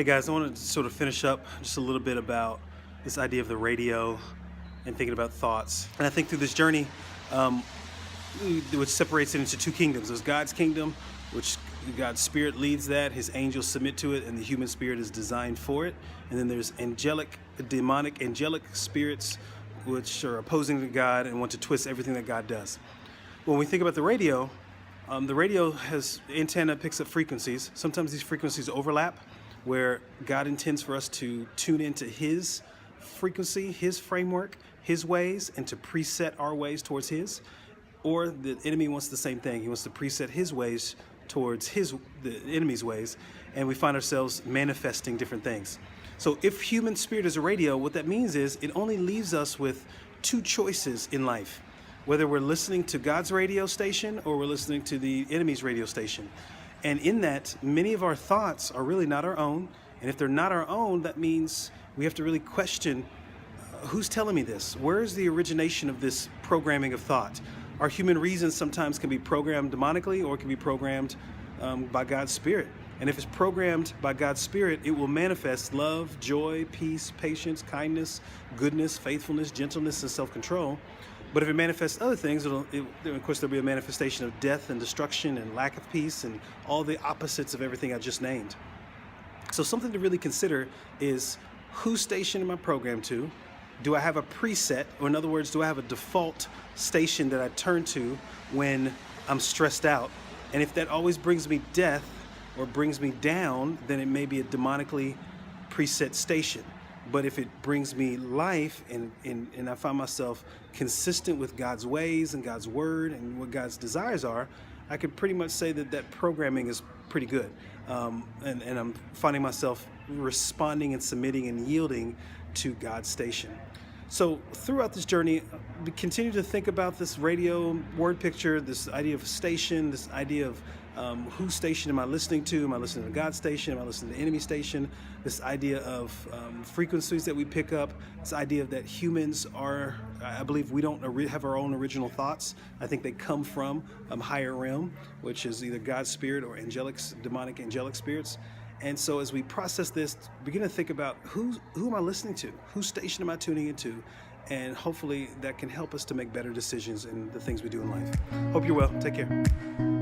Hey guys, I wanted to sort of finish up just a little bit about this idea of the radio and thinking about thoughts. And I think through this journey, which separates it into two kingdoms. There's God's kingdom, which God's spirit leads that, his angels submit to it, and the human spirit is designed for it. And then there's demonic angelic spirits, which are opposing to God and want to twist everything that God does. When we think about the radio has antenna, picks up frequencies. Sometimes these frequencies overlap, where God intends for us to tune into his frequency, his framework, his ways, and to preset our ways towards his. Or the enemy wants the same thing. He wants to preset his ways towards the enemy's ways, and we find ourselves manifesting different things. So if human spirit is a radio, what that means is it only leaves us with two choices in life, whether we're listening to God's radio station or we're listening to the enemy's radio station. And in that, many of our thoughts are really not our own. And if they're not our own, that means we have to really question, who's telling me this? Where is the origination of this programming of thought? Our human reason sometimes can be programmed demonically, or it can be programmed by God's Spirit. And if it's programmed by God's Spirit, it will manifest love, joy, peace, patience, kindness, goodness, faithfulness, gentleness, and self-control. But if it manifests other things, of course, there'll be a manifestation of death and destruction and lack of peace and all the opposites of everything I just named. So something to really consider is, whose station am I programmed to? Do I have a preset, or in other words, do I have a default station that I turn to when I'm stressed out? And if that always brings me death or brings me down, then it may be a demonically preset station. But if it brings me life and I find myself consistent with God's ways and God's word and what God's desires are, I could pretty much say that programming is pretty good. And I'm finding myself responding and submitting and yielding to God's station. So throughout this journey, we continue to think about this radio word picture, this idea of station, this idea of whose station am I listening to? Am I listening to God's station? Am I listening to the enemy station? This idea of frequencies that we pick up, this idea that humans are, I believe we don't have our own original thoughts. I think they come from a higher realm, which is either God's spirit or demonic angelic spirits. And so as we process this, begin to think about who am I listening to? Whose station am I tuning into? And hopefully that can help us to make better decisions in the things we do in life. Hope you're well. Take care.